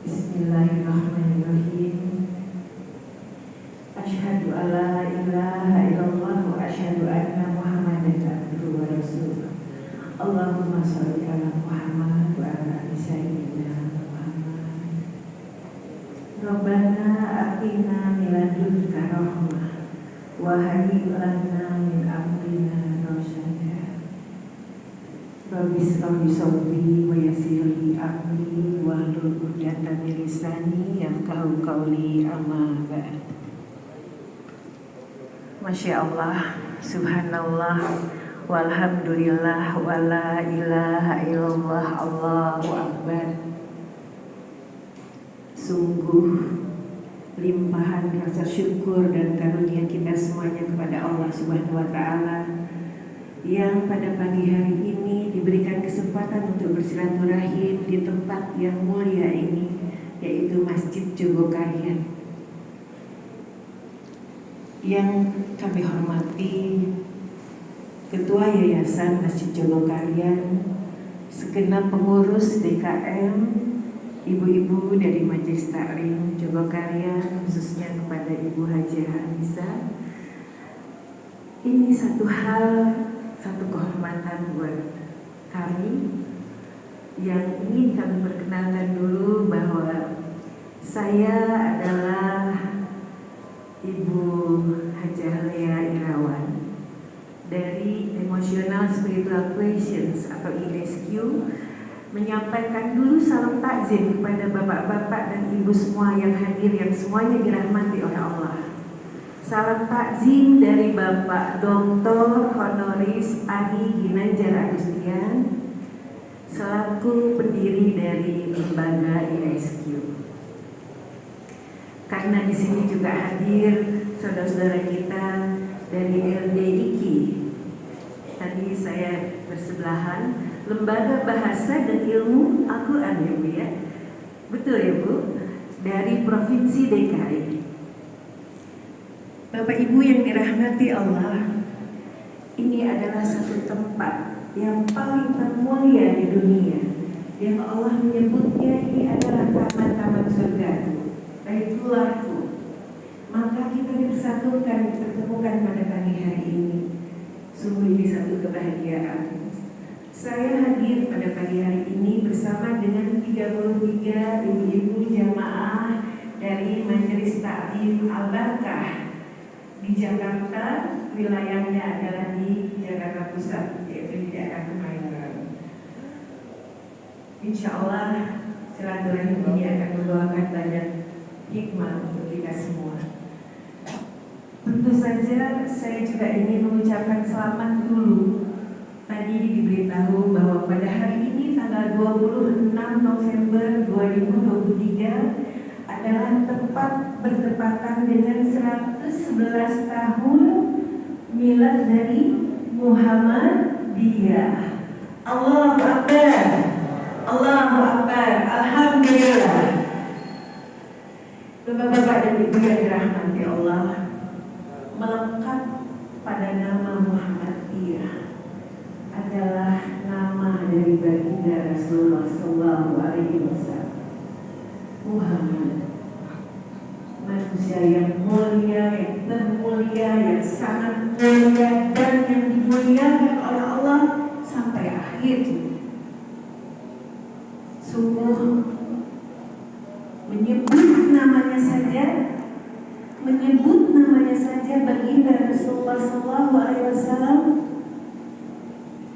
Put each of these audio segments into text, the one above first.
Bismillahirrahmanirrahim. Asyhadu alla ilaha illallah wa asyhadu anna Muhammadan abduhu wa rasuluh. Allahumma shalli ala Muhammad wa ala ali sayyidina Muhammad. Rabbana atina min ladunka rahmah wa hayyi lana min amrina rasyada. Rabbi shrah li sadri wa yassir li amri wahlul 'uqdatam min lisani yafqahu qawli, amma ba'd. Masya Allah, subhanallah, walhamdulillah, wala ilaha illallah, Allahu akbar. Sungguh limpahan rasa syukur dan karunia kita semuanya kepada Allah Subhanahu wa Ta'ala yang pada pagi hari ini diberikan kesempatan untuk bersilaturahim di tempat yang mulia ini, yaitu Masjid Jogokarian. Yang kami hormati Ketua Yayasan Masjid Jogokarian, segenap pengurus DKM, ibu-ibu dari Majelis Taklim Jogokarian, khususnya kepada Ibu Hajah Anissa. Ini satu kehormatan buat kami yang ingin kami perkenalkan dulu bahwa saya adalah Ibu Hajah Lea Irawan dari Emotional Spiritual Questions atau ESQ, menyampaikan dulu salam takzim kepada bapak-bapak dan ibu semua yang hadir, yang semuanya dirahmati oleh Allah. Salam takzim dari Bapak Dr. Honoris Adi Ginanjar Agustian selaku pendiri dari lembaga ESQ. Karena di sini juga hadir saudara-saudara kita dari LDIKI. Tadi saya bersebelahan, Lembaga Bahasa dan Ilmu Al-Quran, ya Bu ya. Betul ya Bu? Dari Provinsi DKI. Bapak Ibu yang dirahmati Allah, ini adalah satu tempat yang paling termulia di dunia, yang Allah menyebutnya ini adalah taman-taman surga, Baitullahku. Maka kita dipersatukan, dipertemukan pada pagi hari ini. Sungguh ini satu kebahagiaan. Saya hadir pada pagi hari ini bersama dengan 33 ibu-ibu jamaah dari Majelis Taklim Al-Barkah di Jakarta. Wilayahnya adalah di Jakarta Pusat, yaitu di daerah Kemayoran. Insya Allah silaturahim ini akan membawakan banyak hikmah untuk kita semua. Tentu saja saya juga ingin mengucapkan selamat dulu. Tadi diberitahu bahwa pada hari ini tanggal 26 November 2023 adalah tepat bertepatan dengan 111 tahun milad dari Muhammadiyah. Allahu Akbar, Allahu Akbar, Alhamdulillah. Bapak-bapak dan ibu yang dirahmati Allah, melekat pada nama Muhammadiyah adalah nama dari baginda Rasulullah SAW. Muhammad, manusia yang mulia, yang termulia, yang sangat mulia, dan yang dimuliakan oleh Allah sampai akhir. Sungguh menyebut namanya saja baginda Rasulullah SAW,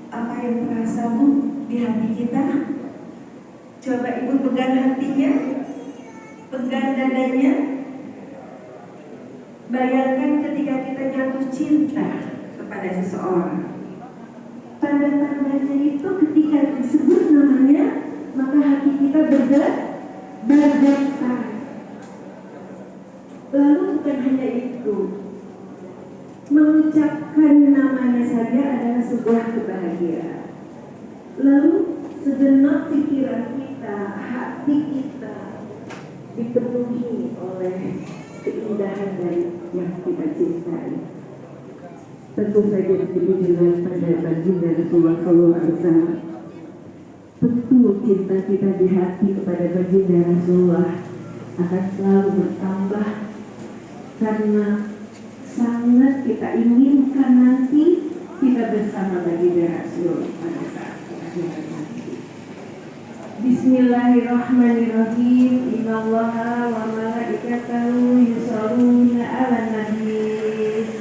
apa yang terasa Bu di hati kita? Coba Ibu pegang hatinya, pegang dadanya. Bayangkan ketika kita jatuh cinta kepada seseorang, tanda-tandanya itu ketika disebut namanya, maka hati kita bergetar. Lalu bukan hanya itu, mengucapkan namanya saja adalah sebuah kebahagiaan. Lalu segenap pikiran kita, hati kita dipenuhi oleh keindahan dari yang kita cintai. Tentu saja dituju pada baginda Rasulullah SAW. tentu cinta kita di hati kepada baginda Rasulullah akan selalu bertambah, karena sangat kita inginkan nanti kita bersama baginda Rasul pada saat akhirat nanti. Bismillahirrahmanirrahim. Innallaha wa malaikatahu yusholluna 'alan nabi.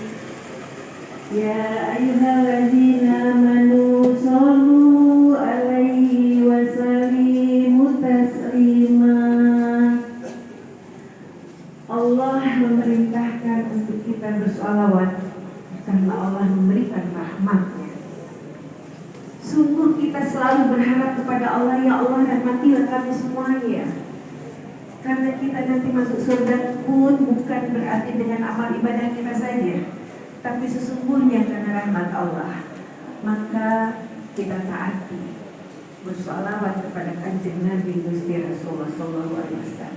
Ya ayyuhalladzina amanu shollu 'alaihi wa sallimu taslima. Allah memerintahkan untuk kita bersolawat karena Allah memberikan rahmat-Nya. Sungguh kita selalu berharap kepada Allah, ya Allah rahmatilah kami semuanya. Karena kita nanti masuk surga pun bukan berarti dengan amal ibadah kita saja, tapi sesungguhnya karena rahmat Allah. Maka kita taati, bersolawat kepada Kanjeng Nabi Gusti Rasulullah SAW.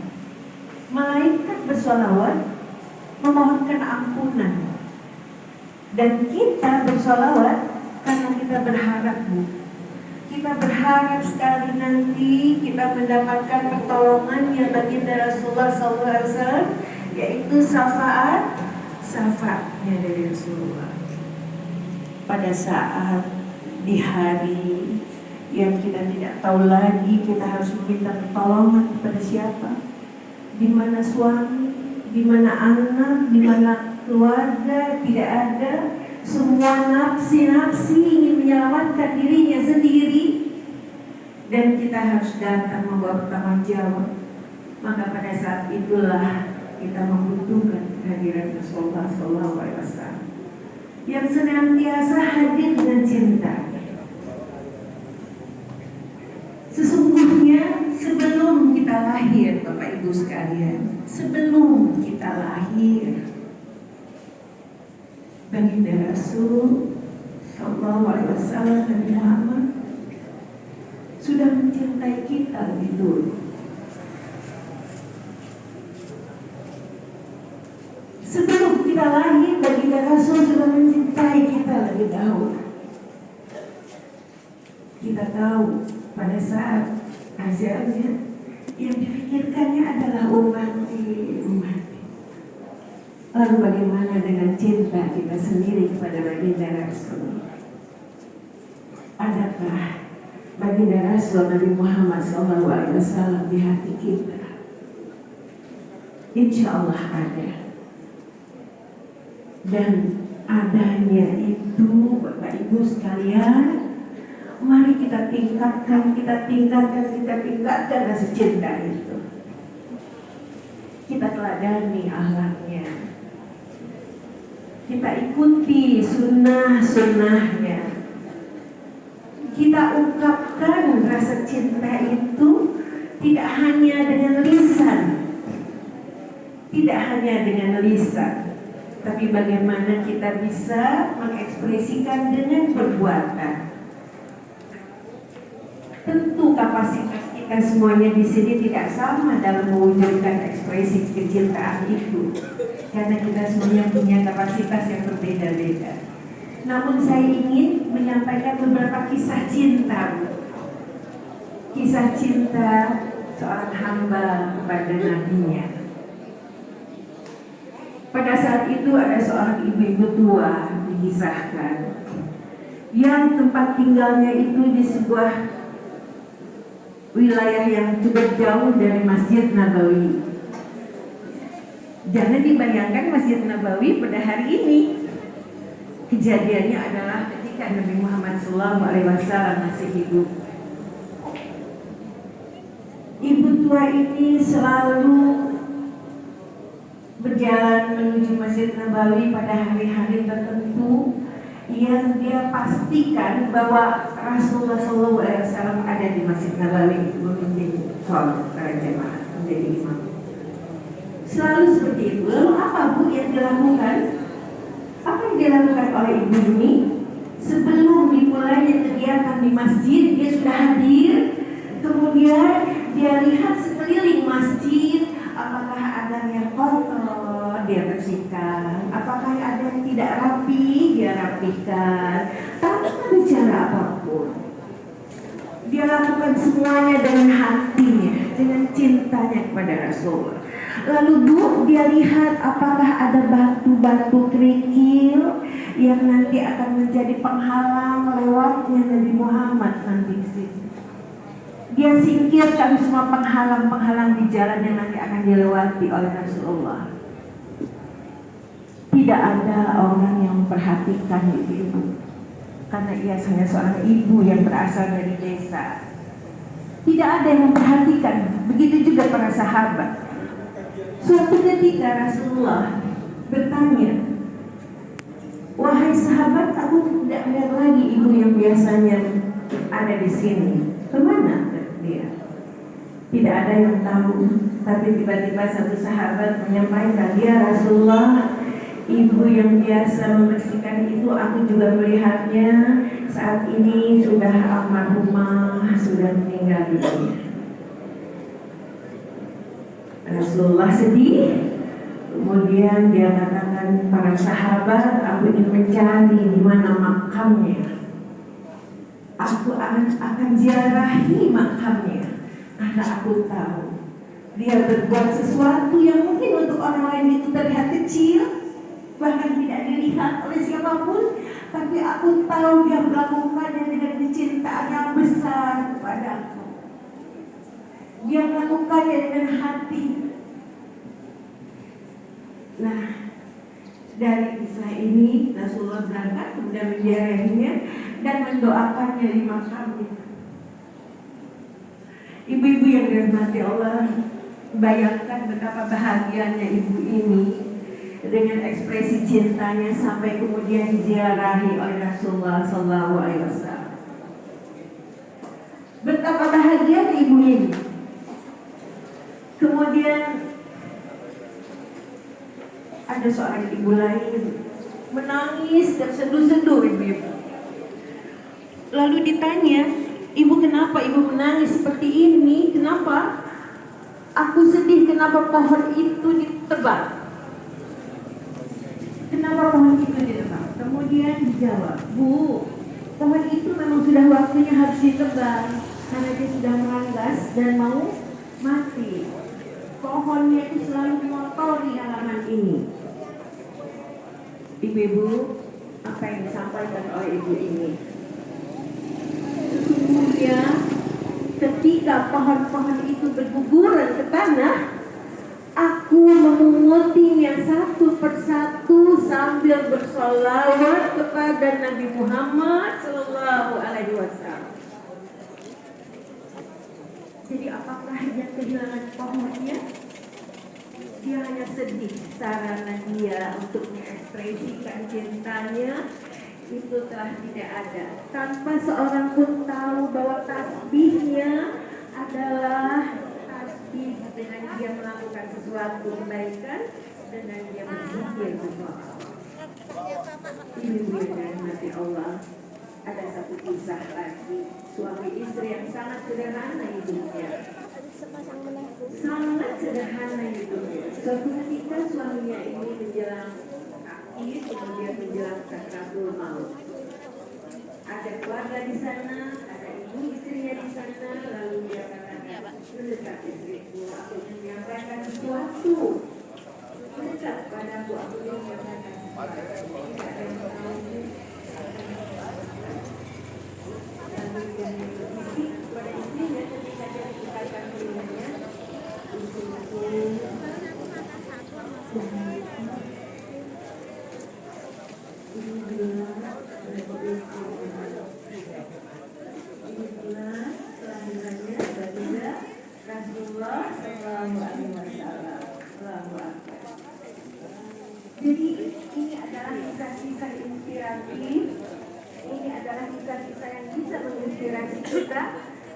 Malaikat bersolawat memohonkan ampunan, dan kita bersolawat karena kita berharap, Bu. Kita berharap sekali nanti kita mendapatkan pertolongannya baginda Rasulullah SAW, yaitu syafaatnya dari Rasulullah. Pada saat di hari yang kita tidak tahu lagi kita harus meminta pertolongan kepada siapa, di mana suami, di mana anak, di mana keluarga, tidak ada. Semua nafsi ingin menyelamatkan dirinya sendiri, dan kita harus datang membawa pertanggung jawab. Maka pada saat itulah kita membutuhkan kehadiran Rasulullah SAW yang senantiasa hadir dengan cinta. Sesungguhnya sebelum kita lahir, Bapak Ibu sekalian, sebelum kita lahir, baginda Rasul Sallallahu Alaihi Wasallam dan Muhammad sudah mencintai kita lebih dulu. Sebelum kita lahir, baginda Rasul sudah mencintai kita lebih dahulu. Kita tahu pada saat ajalnya yang dipikirkannya adalah umat. Lalu bagaimana dengan cinta kita sendiri kepada baginda Rasul? Adakah baginda Rasul Nabi Muhammad SAW di hati kita? Insya Allah ada. Dan adanya itu, Bapak Ibu sekalian, mari kita tingkatkan rasa cinta itu. Kita teladani akhlaknya. Kita ikuti sunnah-sunnahnya. Kita ungkapkan rasa cinta itu tidak hanya dengan lisan, tapi bagaimana kita bisa mengekspresikan dengan perbuatan. Tentu kapasitas kita semuanya di sini tidak sama dalam mewujudkan ekspresi kecintaan itu, karena kita semuanya punya kapasitas yang berbeda-beda. Namun saya ingin menyampaikan beberapa kisah cinta. Kisah cinta seorang hamba kepada nabinya. Pada saat itu ada seorang ibu-ibu tua dikisahkan, yang tempat tinggalnya itu di sebuah wilayah yang cukup jauh dari Masjid Nabawi. Jangan dibayangkan Masjid Nabawi pada hari ini. Kejadiannya adalah ketika Nabi Muhammad SAW masih hidup. Ibu tua ini selalu berjalan menuju Masjid Nabawi pada hari-hari tertentu yang dia pastikan bahwa Rasulullah SAW ada di Masjid Nabawi memimpin sholat jamaah, menjadi imam. Selalu seperti itu. Lalu apa Bu yang dilakukan? Apa yang dilakukan oleh ibu ini? Sebelum dimulainya kegiatan di masjid, dia sudah hadir. Kemudian dia lihat sekeliling masjid, apakah ada yang kotor, dia bersihkan. Apakah ada yang tidak rapi, dia rapihkan. Tanpa bicara apapun, dia lakukan semuanya dengan hatinya, dengan cintanya kepada Rasulullah. Lalu Bu, dia lihat apakah ada batu-batu kerikil yang nanti akan menjadi penghalang lewatnya Nabi Muhammad nanti di situ. Dia singkirkan semua penghalang-penghalang di jalan yang nanti akan dilewati oleh Rasulullah. Tidak ada orang yang memperhatikan ibu, karena ia hanya seorang ibu yang berasal dari desa. Tidak ada yang memperhatikan. Begitu juga para sahabat. Suatu ketika Rasulullah bertanya, "Wahai sahabat, aku tidak melihat lagi ibu yang biasanya ada di sini. Kemana dia?" Tidak ada yang tahu. Tapi tiba-tiba satu sahabat menyampaikan, "Ya Rasulullah, ibu yang biasa membersihkan itu aku juga melihatnya saat ini sudah almarhumah, sudah meninggal dunia." Rasulullah sedih. Kemudian dia katakan, "Para sahabat, aku ingin mencari di mana makamnya. Aku akan ziarahi makamnya, karena aku tahu dia berbuat sesuatu yang mungkin untuk orang lain itu terlihat kecil, bahkan tidak dilihat oleh siapapun, tapi aku tahu dia melakukannya dengan kecintaan yang besar kepadaku. Dia melakukannya dengan hati." Nah, dari kisah ini Rasulullah berangkat kemudian menziarahinya dan mendoakannya di makamnya. Ibu-ibu yang dirahmati Allah, bayangkan betapa bahagianya ibu ini dengan ekspresi cintanya sampai kemudian diziarahi oleh Rasulullah SAW. Betapa bahagianya ibu ini. Kemudian ada seorang ibu lain menangis terseduh-seduh ibu-ibu. Lalu ditanya, "Ibu, kenapa ibu menangis seperti ini? Kenapa?" "Aku sedih, kenapa pohon itu ditebang? Kenapa pohon itu ditebang?" Kemudian dijawab, "Bu, pohon itu memang sudah waktunya harus ditebang karena dia sudah meranggas dan mau mati. Pohonnya itu selalu mengotori halaman ini." Ibu-ibu, apa yang disampaikan oleh ibu ini? Sesungguhnya ketika pohon-pohon itu berguguran ke tanah, aku memungutinya satu persatu sambil bersolawat kepada Nabi Muhammad SAW. Jadi apakah dia kehilangan pohonnya? Dia hanya sedih. Sarana dia untuk mengekspresikan cintanya itu telah tidak ada. Tanpa seorang pun tahu bahwa tasbihnya adalah tasbih dengan dia melakukan sesuatu kebaikan, dengan dia berzikir berdoa. Ibu yang dirahmati Allah, ada satu kisah lagi, suami istri yang sangat sederhana hidupnya. Sangat sederhana hidupnya. Suatu ketika suaminya ini menjelang akhir, kemudian menjelang sakaratul maut. Ada keluarga di sana, ada ibu istrinya di sana, lalu dia katakan, "Mendekat istriku, aku ingin menyampaikan sesuatu. Mendekat padaku, aku ingin menyampaikan sesuatu." Tidak ada yang tahu. Lalu dia berbisik kepada istrinya ketika dia mengatakan semuanya. Jadi ini adalah kisah-kisah inspiratif. Ini adalah kisah-kisah yang bisa menginspirasi kita.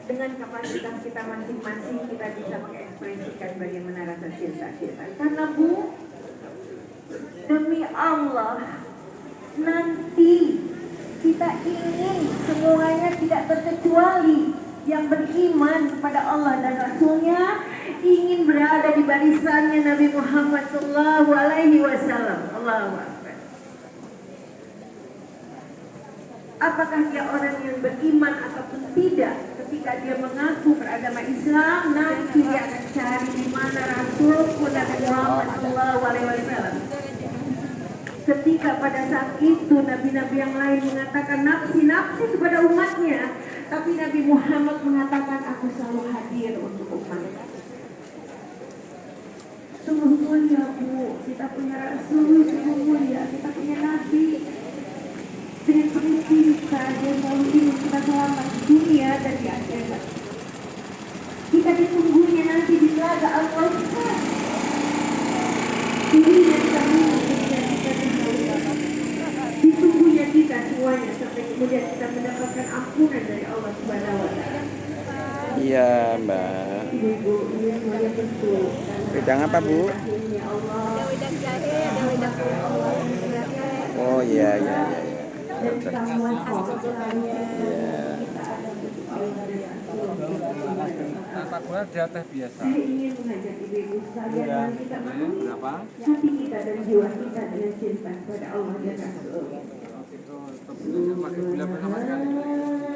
Dengan kapasitas kita masing-masing, kita bisa mengekspresikan bagaimana rasa cinta kita. Karena Bu, demi Allah, nanti kita ingin semuanya tidak terkecuali yang beriman kepada Allah dan Rasulnya ingin berada di barisannya Nabi Muhammad SAW. Allahu Akbar. Apakah dia orang yang beriman ataupun tidak, ketika dia mengaku beragama Islam, nanti dia akan cari di mana Rasulku Nabi Muhammad SAW. Ketika pada saat itu nabi-nabi yang lain mengatakan nafsi-nafsi kepada umatnya, tapi Nabi Muhammad mengatakan aku selalu hadir untuk umat. Sungguh mulia Bu, kita punya Rasul, sungguh mulia, kita punya Nabi. Dengan penuh cinta, dia selalu ingin kita selamat di dunia dan di akhirat. Kita ditunggunya nanti di telaga Al-Kausar. Dirinya kita minum, kemudian kita dihaus. Ditunggunya kita semuanya sampai kemudian kita mendapatkan ampunan dari Allah Subhanahu wa Ta'ala. Iya, Mbak. Ibu-ibu, ini semuanya tentu. Wedang apa, Bu? Wedang jahe, ada wedang Allah. Oh iya. Dan kita mohon sekalian kita ada Tata gula di atas biasa. Saya ingin mengajak ibu-ibu sekalian mari kita memenuhi Berapa? hati kita dan jiwa kita dengan cinta kepada Allah dan Rasul. Itu pakai gula bersama sekali.